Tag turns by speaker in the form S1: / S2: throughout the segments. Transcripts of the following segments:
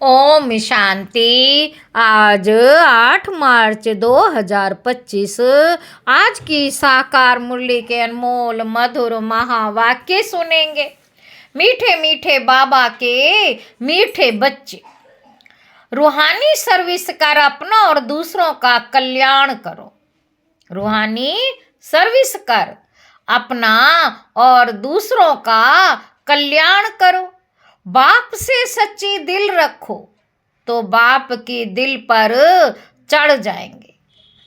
S1: ओम शांति। आज 8 मार्च 2025। आज की साकार मुरली के अनमोल मधुर महावाक्य सुनेंगे। मीठे मीठे बाबा के मीठे बच्चे, रूहानी सर्विस कर अपना और दूसरों का कल्याण करो। रूहानी सर्विस कर अपना और दूसरों का कल्याण करो। बाप से सच्ची दिल रखो तो बाप की दिल पर चढ़ जाएंगे।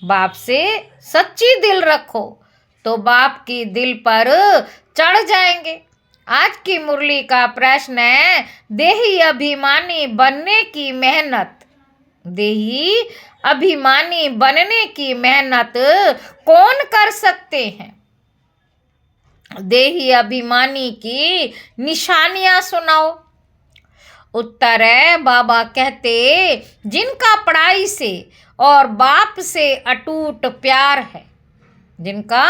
S1: बाप से सच्ची दिल रखो तो बाप की दिल पर चढ़ जाएंगे। आज की मुरली का प्रश्न है, देही अभिमानी बनने की मेहनत। देही अभिमानी बनने की मेहनत कौन कर सकते हैं? देही अभिमानी की निशानियां सुनाओ। उत्तर है, बाबा कहते, जिनका पढ़ाई से और बाप से अटूट प्यार है। जिनका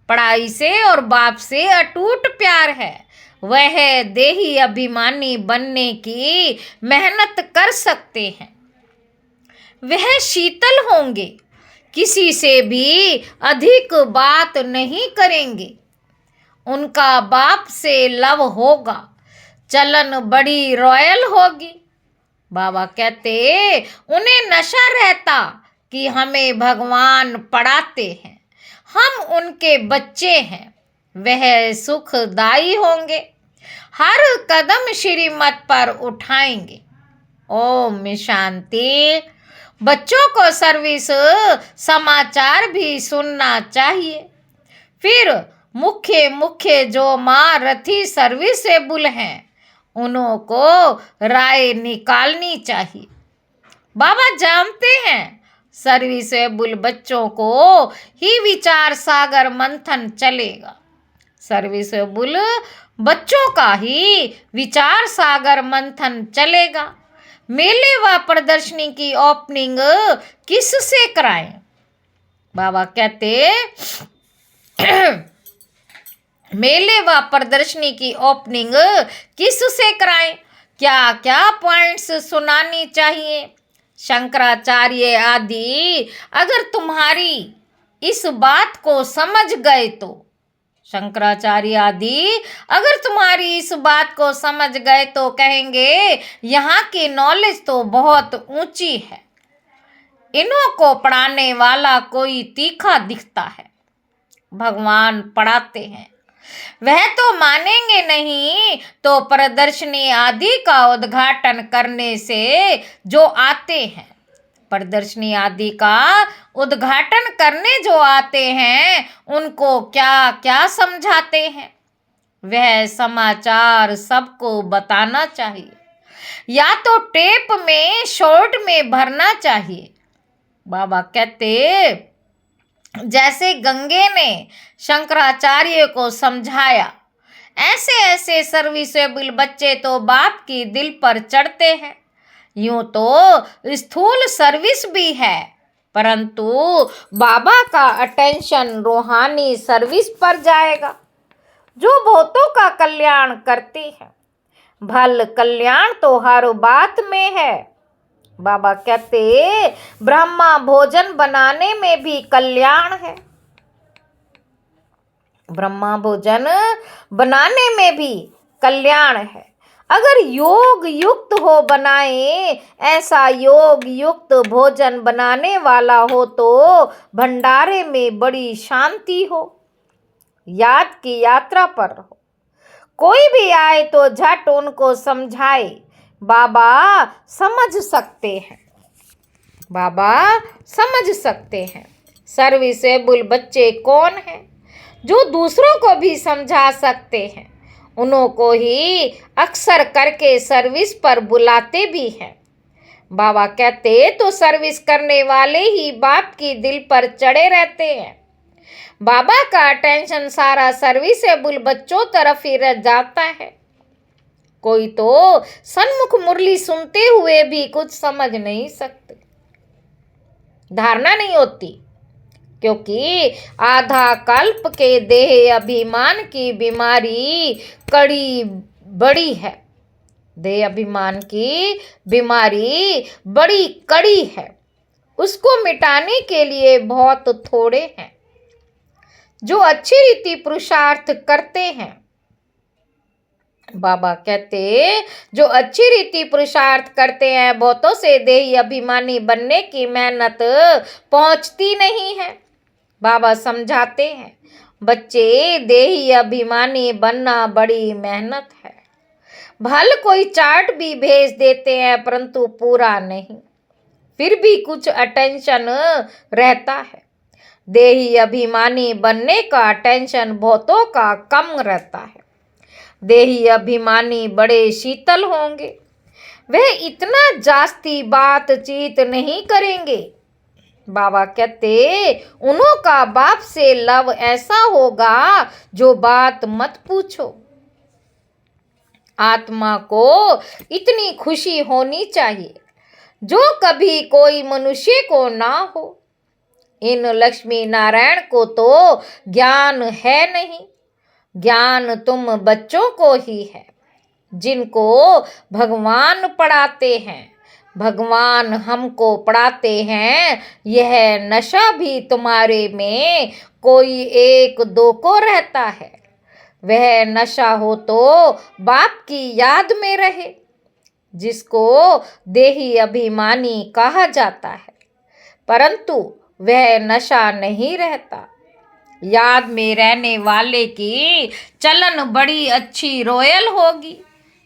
S1: पढ़ाई से और बाप से अटूट प्यार है, वह देही अभिमानी बनने की मेहनत कर सकते हैं। वह शीतल होंगे, किसी से भी अधिक बात नहीं करेंगे। उनका बाप से लव होगा, चलन बड़ी रॉयल होगी। बाबा कहते, उन्हें नशा रहता कि हमें भगवान पढ़ाते हैं, हम उनके बच्चे हैं। वह सुखदाई होंगे, हर कदम श्रीमत पर उठाएंगे। ओम शांति। बच्चों को सर्विस समाचार भी सुनना चाहिए। फिर मुख्य मुख्य जो माँ रथी सर्विसेबल हैं, उन्हों को राय निकालनी चाहिए। बाबा जानते हैं, सर्विसेबल बच्चों को ही विचार सागर मंथन चलेगा। सर्विसेबल बच्चों का ही विचार सागर मंथन चलेगा। मेले व प्रदर्शनी की ओपनिंग किससे कराएं? बाबा कहते, मेले व प्रदर्शनी की ओपनिंग किससे कराएं? क्या क्या पॉइंट्स सुनानी चाहिए? शंकराचार्य आदि अगर तुम्हारी इस बात को समझ गए तो, शंकराचार्य आदि अगर तुम्हारी इस बात को समझ गए तो कहेंगे, यहाँ की नॉलेज तो बहुत ऊंची है। इन्हों को पढ़ाने वाला कोई तीखा दिखता है। भगवान पढ़ाते हैं, वह तो मानेंगे नहीं। तो प्रदर्शनी आदि का उद्घाटन करने से जो आते हैं, प्रदर्शनी आदि का उद्घाटन करने जो आते हैं, उनको क्या क्या समझाते हैं? वह समाचार सबको बताना चाहिए, या तो टेप में शॉर्ट में भरना चाहिए। बाबा कहते, जैसे गंगे ने शंकराचार्य को समझाया, ऐसे ऐसे सर्विसेबल बच्चे तो बाप की दिल पर चढ़ते हैं। यूं तो स्थूल सर्विस भी है, परंतु बाबा का अटेंशन रूहानी सर्विस पर जाएगा, जो बहुतों का कल्याण करती है। भल कल्याण तो हर बात में है। बाबा कहते, ब्रह्मा भोजन बनाने में भी कल्याण है। ब्रह्मा भोजन बनाने में भी कल्याण है। अगर योग युक्त हो बनाए, ऐसा योग युक्त भोजन बनाने वाला हो तो भंडारे में बड़ी शांति हो। याद की यात्रा पर रहो, कोई भी आए तो झट उनको समझाए। बाबा समझ सकते हैं। बाबा समझ सकते हैं। सर्विसेबल बच्चे कौन हैं? जो दूसरों को भी समझा सकते हैं। उन्हों को ही अक्सर करके सर्विस पर बुलाते भी हैं। बाबा कहते, तो सर्विस करने वाले ही बाप की दिल पर चढ़े रहते हैं। बाबा का अटेंशन सारा सर्विसेबल बच्चों तरफ ही रह जाता है। कोई तो सन्मुख मुरली सुनते हुए भी कुछ समझ नहीं सकते, धारणा नहीं होती, क्योंकि आधा कल्प के देह अभिमान की बीमारी कड़ी बड़ी है। देह अभिमान की बीमारी बड़ी कड़ी है, उसको मिटाने के लिए बहुत थोड़े हैं जो अच्छी रीति पुरुषार्थ करते हैं। बाबा कहते जो अच्छी रीति पुरुषार्थ करते हैं बहुतों से देही अभिमानी बनने की मेहनत पहुंचती नहीं है। बाबा समझाते हैं बच्चे देही अभिमानी बनना बड़ी मेहनत है। भल कोई चार्ट भी भेज देते हैं परंतु पूरा नहीं, फिर भी कुछ अटेंशन रहता है। देही अभिमानी बनने का अटेंशन बहुतों का कम रहता है। देही अभिमानी बड़े शीतल होंगे, वह इतना जास्ती बातचीत नहीं करेंगे। बाबा कहते उन्हों का बाप से लव ऐसा होगा जो बात मत पूछो। आत्मा को इतनी खुशी होनी चाहिए जो कभी कोई मनुष्य को ना हो। इन लक्ष्मी नारायण को तो ज्ञान है नहीं, ज्ञान तुम बच्चों को ही है जिनको भगवान पढ़ाते हैं। भगवान हमको पढ़ाते हैं। यह नशा भी तुम्हारे में कोई एक दो को रहता है। वह नशा हो तो बाप की याद में रहे, जिसको देही अभिमानी कहा जाता है, परंतु वह नशा नहीं रहता। याद में रहने वाले की चलन बड़ी अच्छी रॉयल होगी।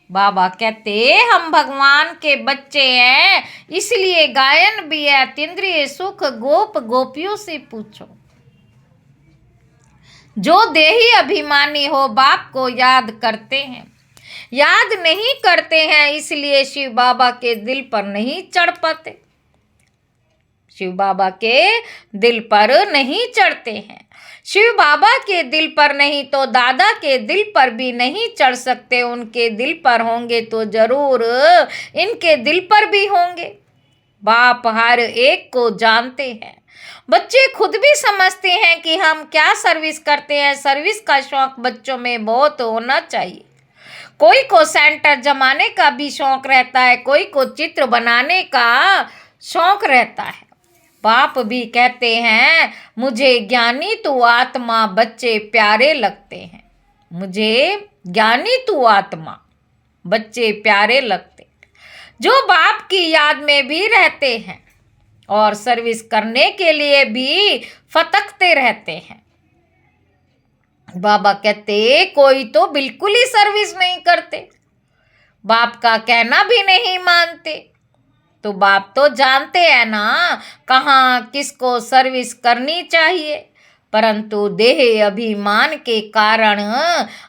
S1: बाबा कहते हम भगवान के बच्चे हैं, इसलिए गायन भी है तीन्द्रिय सुख गोप गोपियों से पूछो। जो देही अभिमानी हो बाप को याद करते हैं, याद नहीं करते हैं इसलिए शिव बाबा के दिल पर नहीं चढ़ पाते। शिव बाबा के दिल पर नहीं चढ़ते हैं। शिव बाबा के दिल पर नहीं तो दादा के दिल पर भी नहीं चढ़ सकते। उनके दिल पर होंगे तो जरूर इनके दिल पर भी होंगे। बाप हर एक को जानते हैं। बच्चे खुद भी समझते हैं कि हम क्या सर्विस करते हैं। सर्विस का शौक बच्चों में बहुत होना चाहिए। कोई को सेंटर जमाने का भी शौक रहता है, कोई को चित्र बनाने का शौक रहता है। बाप भी कहते हैं मुझे ज्ञानी तू आत्मा बच्चे प्यारे लगते हैं। मुझे ज्ञानी तू आत्मा बच्चे प्यारे लगते, जो बाप की याद में भी रहते हैं और सर्विस करने के लिए भी फतकते रहते हैं। बाबा कहते कोई तो बिल्कुल ही सर्विस नहीं करते, बाप का कहना भी नहीं मानते। तो बाप तो जानते हैं ना कहाँ किसको सर्विस करनी चाहिए, परंतु देह अभिमान के कारण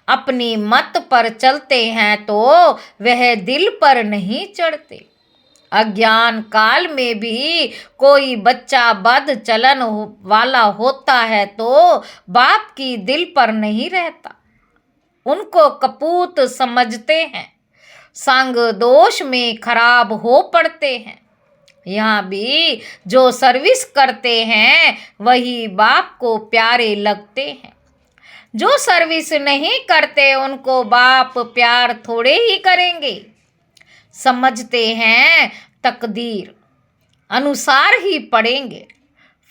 S1: अपनी मत पर चलते हैं तो वह दिल पर नहीं चढ़ते। अज्ञान काल में भी कोई बच्चा बद चलन वाला होता है तो बाप की दिल पर नहीं रहता, उनको कपूत समझते हैं, संग दोष में खराब हो पड़ते हैं। यहाँ भी जो सर्विस करते हैं वही बाप को प्यारे लगते हैं। जो सर्विस नहीं करते उनको बाप प्यार थोड़े ही करेंगे। समझते हैं तकदीर अनुसार ही पढ़ेंगे,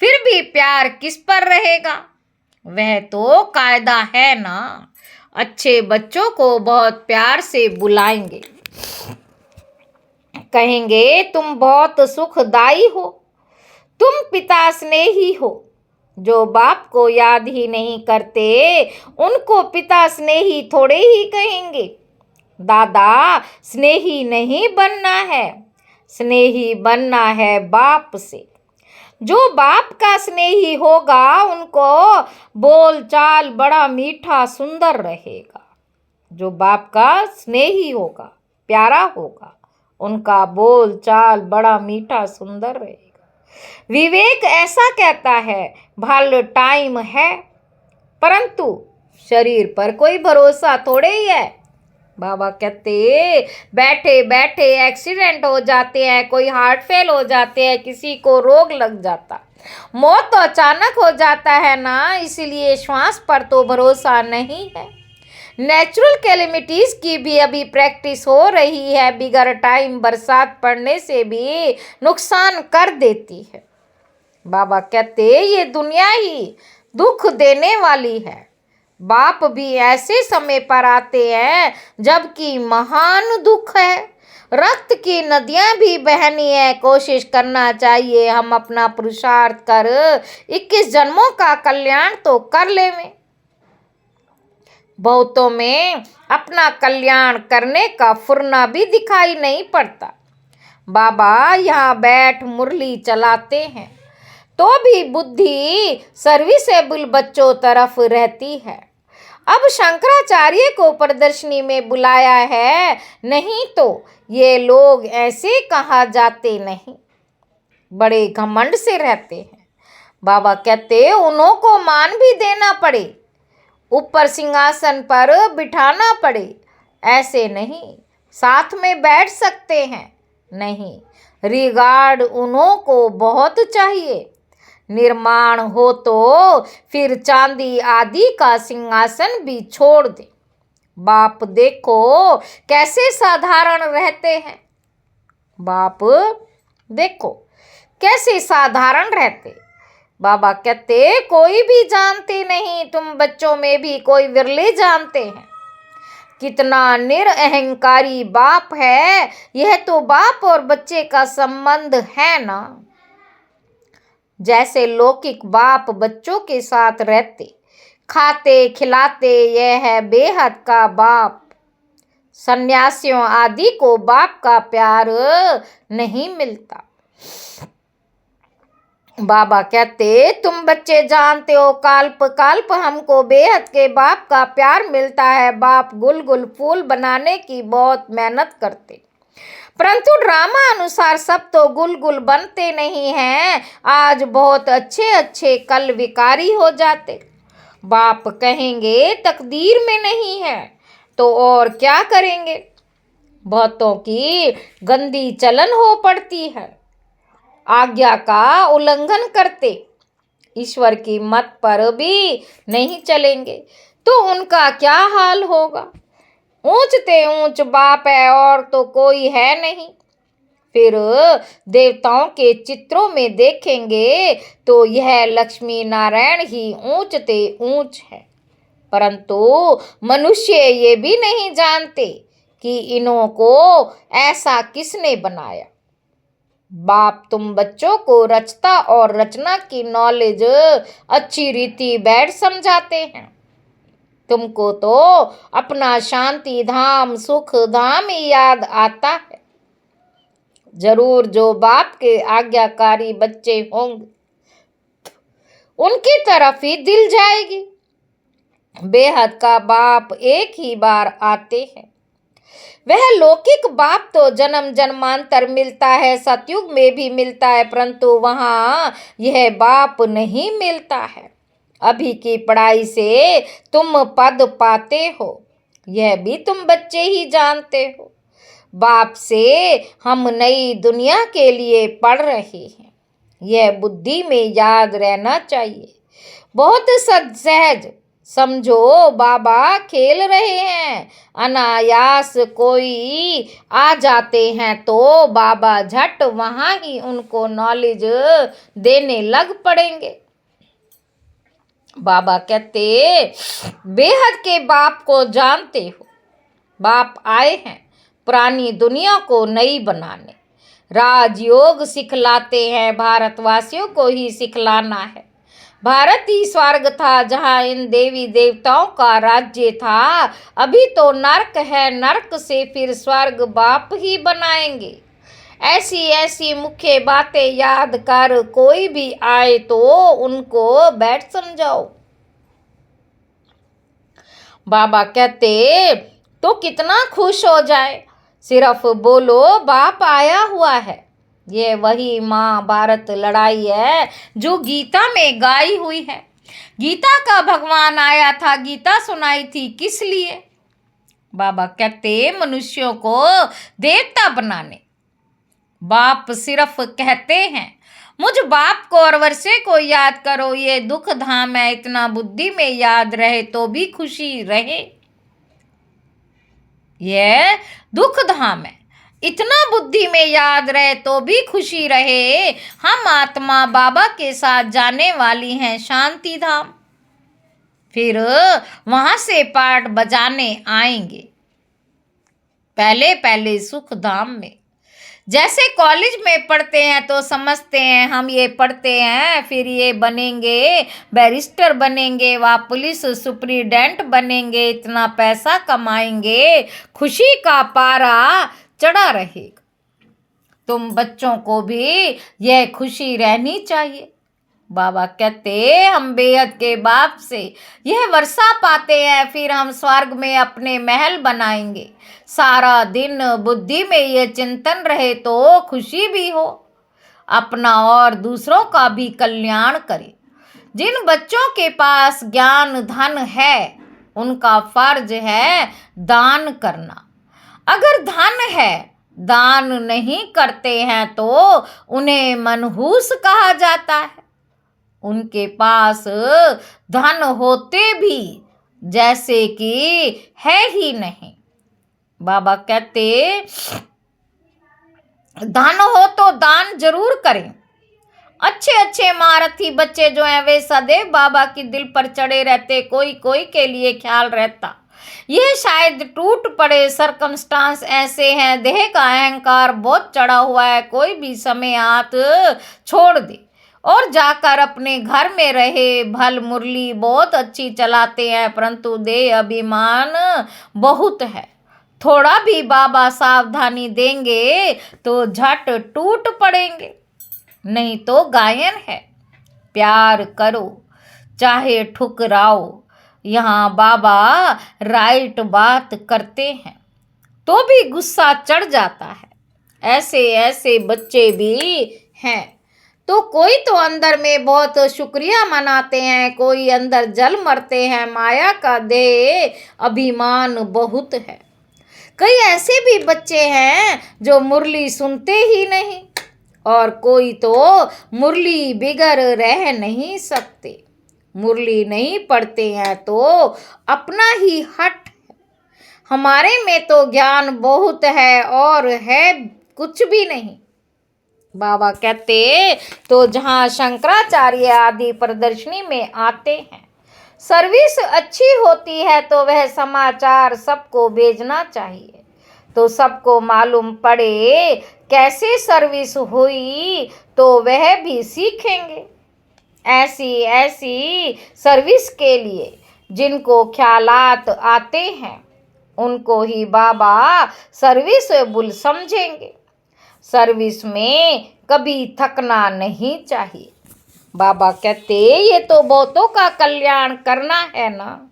S1: फिर भी प्यार किस पर रहेगा? वह तो कायदा है ना। अच्छे बच्चों को बहुत प्यार से बुलाएंगे, कहेंगे तुम बहुत सुखदाई हो, तुम पिता स्नेही हो। जो बाप को याद ही नहीं करते उनको पिता स्नेही थोड़े ही कहेंगे। दादा स्नेही नहीं बनना है, स्नेही बनना है बाप से। जो बाप का स्नेही होगा उनको बोल चाल बड़ा मीठा सुंदर रहेगा। जो बाप का स्नेही होगा, प्यारा होगा, उनका बोल चाल बड़ा मीठा सुंदर रहेगा। विवेक ऐसा कहता है भल टाइम है, परंतु शरीर पर कोई भरोसा थोड़े ही है। बाबा कहते बैठे बैठे एक्सीडेंट हो जाते हैं, कोई हार्ट फेल हो जाते हैं, किसी को रोग लग जाता, मौत तो अचानक हो जाता है ना, इसलिए श्वास पर तो भरोसा नहीं है। नेचुरल कैलेमिटीज की भी अभी प्रैक्टिस हो रही है। बिगर टाइम बरसात पड़ने से भी नुकसान कर देती है। बाबा कहते ये दुनिया ही दुख देने वाली है। बाप भी ऐसे समय पर आते हैं जबकि महान दुख है। रक्त की नदियां भी बहनी है। कोशिश करना चाहिए हम अपना पुरुषार्थ कर 21 जन्मों का कल्याण तो कर लेवें। बहुतों में अपना कल्याण करने का फुरना भी दिखाई नहीं पड़ता। बाबा यहाँ बैठ मुरली चलाते हैं तो भी बुद्धि सर्विसेबल बच्चों तरफ रहती है। अब शंकराचार्य को प्रदर्शनी में बुलाया है, नहीं तो ये लोग ऐसे कहा जाते नहीं। बड़े घमंड से रहते हैं। बाबा कहते उन्हों को मान भी देना पड़े, ऊपर सिंहासन पर बिठाना पड़े, ऐसे नहीं। साथ में बैठ सकते हैं, नहीं। रिगार्ड उन्हों को बहुत चाहिए। निर्माण हो तो फिर चांदी आदि का सिंहासन भी छोड़ दे। बाप देखो कैसे साधारण रहते हैं। बाप देखो कैसे साधारण रहते। बाबा कहते कोई भी जानते नहीं, तुम बच्चों में भी कोई विरले जानते हैं। कितना निरअहंकारी बाप है। यह तो बाप और बच्चे का संबंध है ना। जैसे लौकिक बाप बच्चों के साथ रहते, खाते खिलाते, यह है बेहद का बाप। सन्यासियों आदि को बाप का प्यार नहीं मिलता। बाबा कहते तुम बच्चे जानते हो काल्प काल्प हमको बेहद के बाप का प्यार मिलता है। बाप गुल फूल बनाने की बहुत मेहनत करते, परंतु ड्रामा अनुसार सब तो गुल बनते नहीं हैं। आज बहुत अच्छे कल विकारी हो जाते। बाप कहेंगे तकदीर में नहीं है तो और क्या करेंगे। बहुतों की गंदी चलन हो पड़ती है, आज्ञा का उल्लंघन करते, ईश्वर की मत पर भी नहीं चलेंगे तो उनका क्या हाल होगा। ऊंचते ऊंच बाप है और तो कोई है नहीं। फिर देवताओं के चित्रों में देखेंगे तो यह लक्ष्मी नारायण ही ऊंचते ऊंच है, परंतु मनुष्य ये भी नहीं जानते कि इन्हों को ऐसा किसने बनाया। बाप तुम बच्चों को रचता और रचना की नॉलेज अच्छी रीति बैठ समझाते हैं। तुमको तो अपना शांति धाम सुख धाम ही याद आता है। जरूर जो बाप के आज्ञाकारी बच्चे होंगे उनकी तरफ ही दिल जाएगी। बेहद का बाप एक ही बार आते हैं। वह लौकिक बाप तो जन्म जन्मांतर मिलता है, सतयुग में भी मिलता है, परंतु वहाँ यह बाप नहीं मिलता है। अभी की पढ़ाई से तुम पद पाते हो, यह भी तुम बच्चे ही जानते हो। बाप से हम नई दुनिया के लिए पढ़ रहे हैं, यह बुद्धि में याद रहना चाहिए। बहुत सहज समझो बाबा खेल रहे हैं। अनायास कोई आ जाते हैं तो बाबा झट वहाँ ही उनको नॉलेज देने लग पड़ेंगे। बाबा कहते बेहद के बाप को जानते हो। बाप आए हैं पुरानी दुनिया को नई बनाने। राजयोग सिखलाते हैं, भारतवासियों को ही सिखलाना है। भारत ही स्वर्ग था जहाँ इन देवी देवताओं का राज्य था। अभी तो नरक है, नरक से फिर स्वर्ग बाप ही बनाएंगे। ऐसी मुख्य बातें याद कर कोई भी आए तो उनको बैठ समझाओ। बाबा कहते तो कितना खुश हो जाए, सिर्फ बोलो बाप आया हुआ है। ये वही महाभारत लड़ाई है जो गीता में गाई हुई है। गीता का भगवान आया था, गीता सुनाई थी किस लिए। बाबा कहते मनुष्यों को देवता बनाने। बाप सिर्फ कहते हैं मुझ बाप को और वर्षे को याद करो, ये दुख धाम है। इतना बुद्धि में याद रहे तो भी खुशी रहे। यह दुख धाम है। इतना बुद्धि में याद रहे तो भी खुशी रहे, हम आत्मा बाबा के साथ जाने वाली हैं शांति धाम। फिर वहां से पाठ बजाने आएंगे, पहले पहले सुख धाम में। जैसे कॉलेज में पढ़ते हैं तो समझते हैं हम ये पढ़ते हैं, फिर ये बनेंगे, बैरिस्टर बनेंगे, वह पुलिस सुप्रीडेंट बनेंगे, इतना पैसा कमाएंगे, खुशी का पारा चढ़ा रहेगा। तुम बच्चों को भी यह खुशी रहनी चाहिए। बाबा कहते हम बेहद के बाप से यह वर्षा पाते हैं, फिर हम स्वर्ग में अपने महल बनाएंगे। सारा दिन बुद्धि में ये चिंतन रहे तो खुशी भी हो, अपना और दूसरों का भी कल्याण करे। जिन बच्चों के पास ज्ञान धन है उनका फर्ज है दान करना। अगर धन है, दान नहीं करते हैं तो उन्हें मनहूस कहा जाता है। उनके पास धन होते भी जैसे कि है ही नहीं। बाबा कहते धन हो तो दान जरूर करें। अच्छे अच्छे महारथी बच्चे जो हैं वे सदैव बाबा की दिल पर चढ़े रहते, कोई कोई के लिए ख्याल रहता। ये शायद टूट पड़े सरकमस्टांस ऐसे हैं, देह का अहंकार बहुत चढ़ा हुआ है, कोई भी समय हाथ छोड़ दे और जाकर अपने घर में रहे। भल मुरली बहुत अच्छी चलाते हैं परंतु देह अभिमान बहुत है। थोड़ा भी बाबा सावधानी देंगे तो झट टूट पड़ेंगे, नहीं तो गायन है। प्यार करो चाहे ठुकराओ, यहाँ बाबा राइट बात करते हैं तो भी गुस्सा चढ़ जाता है। ऐसे ऐसे बच्चे भी हैं। तो कोई तो अंदर में बहुत शुक्रिया मनाते हैं, कोई अंदर जल मरते हैं। माया का देह अभिमान बहुत है। कई ऐसे भी बच्चे हैं जो मुरली सुनते ही नहीं, और कोई तो मुरली बिगर रह नहीं सकते। मुरली नहीं पढ़ते हैं तो अपना ही हट है। हमारे में तो ज्ञान बहुत है और है कुछ भी नहीं। बाबा कहते तो जहाँ शंकराचार्य आदि प्रदर्शनी में आते हैं, सर्विस अच्छी होती है तो वह समाचार सबको भेजना चाहिए, तो सबको मालूम पड़े कैसे सर्विस हुई तो वह भी सीखेंगे। ऐसी ऐसी सर्विस के लिए जिनको ख्यालात आते हैं उनको ही बाबा सर्विसेबल समझेंगे। सर्विस में कभी थकना नहीं चाहिए। बाबा कहते ये तो बहुतों का कल्याण करना है ना,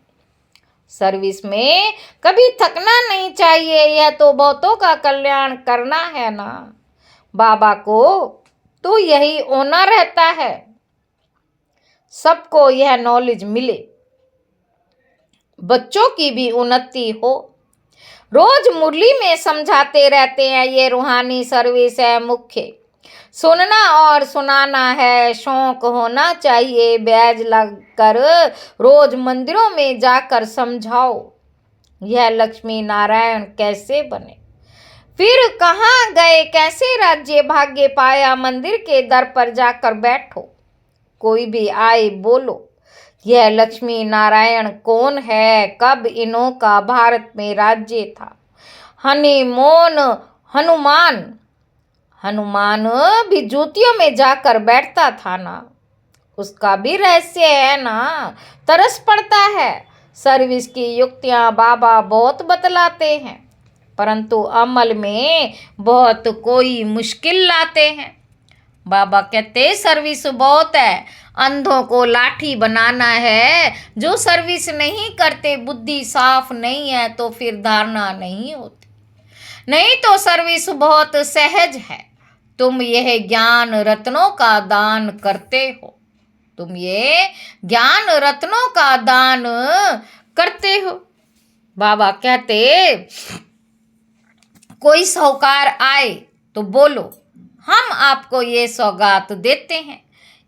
S1: सर्विस में कभी थकना नहीं चाहिए, यह तो बहुतों का कल्याण करना है ना। बाबा को तो यही होना रहता है, सबको यह नॉलेज मिले, बच्चों की भी उन्नति हो। रोज मुरली में समझाते रहते हैं ये रूहानी सर्विस है मुख्य, सुनना और सुनाना है, शौक होना चाहिए। बैज लगकर रोज मंदिरों में जाकर समझाओ यह लक्ष्मी नारायण कैसे बने, फिर कहाँ गए, कैसे राज्य भाग्य पाया, मंदिर के दर पर जाकर बैठो। कोई भी आए बोलो यह लक्ष्मी नारायण कौन है, कब इन्हों का भारत में राज्य था। हनुमान भी जूतियों में जाकर बैठता था ना, उसका भी रहस्य है ना। तरस पड़ता है। सर्विस की युक्तियां बाबा बहुत बतलाते हैं परंतु अमल में बहुत कोई मुश्किल लाते हैं। बाबा कहते सर्विस बहुत है, अंधों को लाठी बनाना है। जो सर्विस नहीं करते, बुद्धि साफ नहीं है तो फिर धारणा नहीं होती। नहीं तो सर्विस बहुत सहज है। तुम यह ज्ञान रत्नों का दान करते हो, तुम ये ज्ञान रत्नों का दान करते हो। बाबा कहते कोई साहूकार आए तो बोलो हम आपको ये सौगात देते हैं,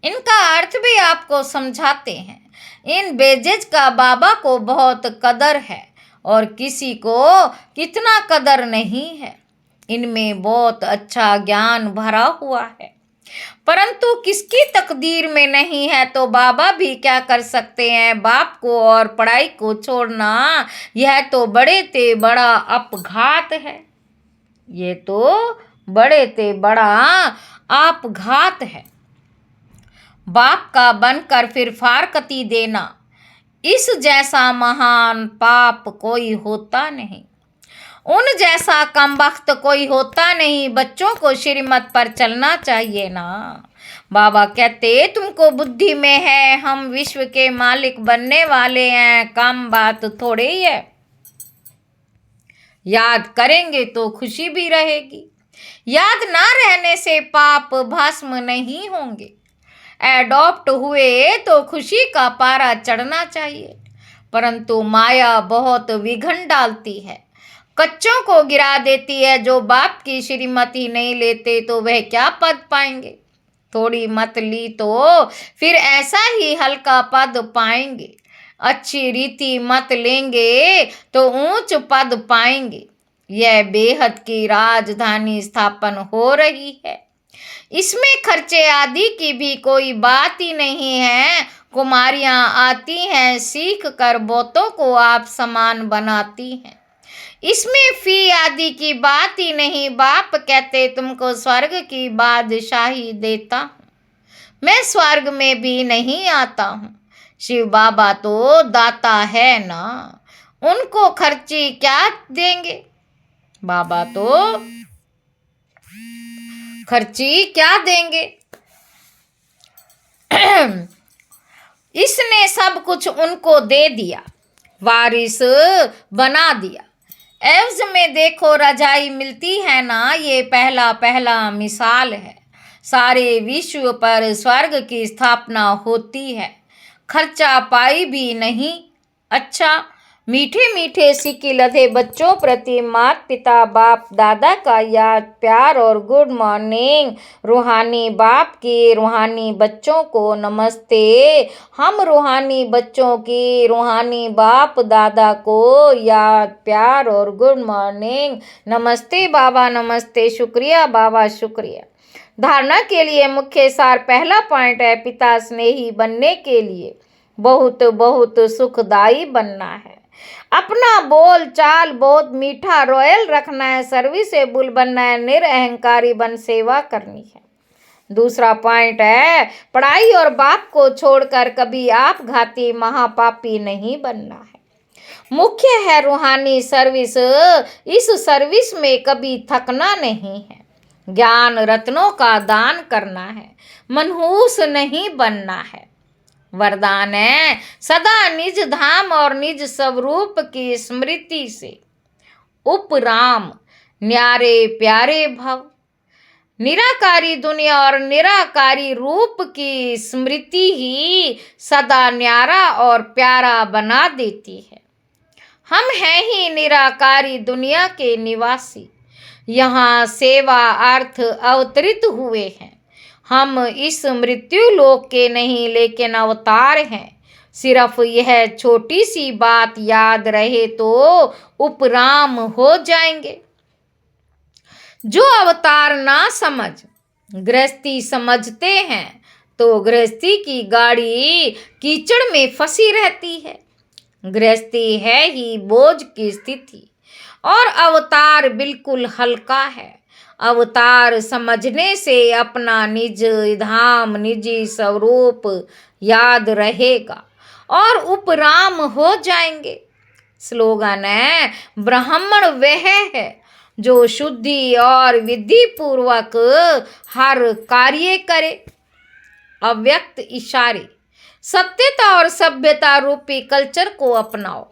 S1: इनका अर्थ भी आपको समझाते हैं। इन बेजेज का बाबा को बहुत कदर है और किसी को कितना कदर नहीं है। इनमें बहुत अच्छा ज्ञान भरा हुआ है, परंतु किसकी तकदीर में नहीं है तो बाबा भी क्या कर सकते हैं। बाप को और पढ़ाई को छोड़ना यह तो बड़े ते बड़ा अपघात है। ये तो बड़े ते बड़ा आपघात है। बाप का बनकर फिर फारकती देना, इस जैसा महान पाप कोई होता नहीं। उन जैसा कमबख्त कोई होता नहीं। बच्चों को श्रीमत पर चलना चाहिए ना। बाबा कहते तुमको बुद्धि में है, हम विश्व के मालिक बनने वाले हैं, कम बात थोड़े ही है। याद करेंगे तो खुशी भी रहेगी। याद ना रहने से पाप भस्म नहीं होंगे। एडॉप्ट हुए तो खुशी का पारा चढ़ना चाहिए, परंतु माया बहुत विघन डालती है, कच्चों को गिरा देती है। जो बाप की श्रीमती नहीं लेते तो वह क्या पद पाएंगे। थोड़ी मत ली तो फिर ऐसा ही हल्का पद पाएंगे। अच्छी रीति मत लेंगे तो ऊंच पद पाएंगे। यह बेहद की राजधानी स्थापन हो रही है, इसमें खर्चे आदि की भी कोई बात ही नहीं है। कुमारियां आती हैं, सीख कर बहुतों को आप समान बनाती हैं, इसमें फी आदि की बात ही नहीं। बाप कहते तुमको स्वर्ग की बादशाही देता हूँ, मैं स्वर्ग में भी नहीं आता हूँ। शिव बाबा तो दाता है ना, उनको खर्ची क्या देंगे। बाबा तो खर्ची क्या देंगे। इसने सब कुछ उनको दे दिया, वारिस बना दिया। एवज में देखो रजाई मिलती है ना, ये पहला पहला मिसाल है। सारे विश्व पर स्वर्ग की स्थापना होती है, खर्चा पाई भी नहीं। अच्छा, मीठे मीठे सिक्के लधे बच्चों प्रति माता पिता बाप दादा का याद प्यार और गुड मॉर्निंग। रूहानी बाप के रूहानी बच्चों को नमस्ते। हम रूहानी बच्चों की रूहानी बाप दादा को याद प्यार और गुड मॉर्निंग। नमस्ते बाबा, नमस्ते, शुक्रिया बाबा, शुक्रिया। धारणा के लिए मुख्य सार पहला पॉइंट है, पिता स्नेही बनने के लिए बहुत बहुत सुखदाई बनना है। अपना बोल चाल बहुत मीठा रॉयल रखना है, सर्विसेबल बनना है, निरअहंकारी बन सेवा करनी है। दूसरा पॉइंट है, पढ़ाई और बाप को छोड़कर कभी आपघाती महापापी नहीं बनना है। मुख्य है रूहानी सर्विस, इस सर्विस में कभी थकना नहीं है। ज्ञान रत्नों का दान करना है, मनहूस नहीं बनना है। वरदान है, सदा निज धाम और निज स्वरूप की स्मृति से उपराम न्यारे प्यारे भव। निराकारी दुनिया और निराकारी रूप की स्मृति ही सदा न्यारा और प्यारा बना देती है। हम हैं ही निराकारी दुनिया के निवासी, यहाँ सेवा अर्थ अवतरित हुए हैं। हम इस मृत्यु लोक के नहीं लेकिन अवतार हैं। सिर्फ यह छोटी सी बात याद रहे तो उपराम हो जाएंगे। जो अवतार ना समझ गृहस्थी समझते हैं तो गृहस्थी की गाड़ी कीचड़ में फंसी रहती है। गृहस्थी है ही बोझ की स्थिति और अवतार बिल्कुल हल्का है। अवतार समझने से अपना निज धाम निजी स्वरूप याद रहेगा और उपराम हो जाएंगे। स्लोगन है, ब्राह्मण वह है जो शुद्धि और विधि पूर्वक हर कार्य करे। अव्यक्त इशारे, सत्यता और सभ्यता रूपी कल्चर को अपनाओ।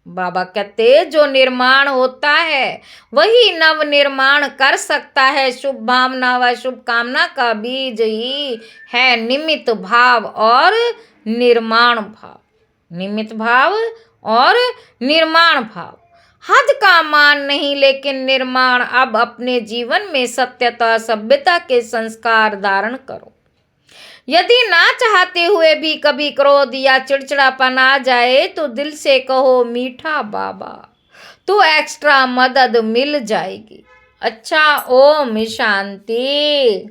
S1: बाबा कहते जो निर्माण होता है वही नव निर्माण कर सकता है। शुभ भावना व शुभकामना का बीज ही है निमित्त भाव और निर्माण भाव। निमित्त भाव और निर्माण भाव, हद का मान नहीं लेकिन निर्माण। अब अपने जीवन में सत्यता सभ्यता के संस्कार धारण करो। यदि ना चाहते हुए भी कभी क्रोध या चिड़चिड़ापन आ जाए तो दिल से कहो, मीठा बाबा तो एक्स्ट्रा मदद मिल जाएगी। अच्छा, ओम शांति।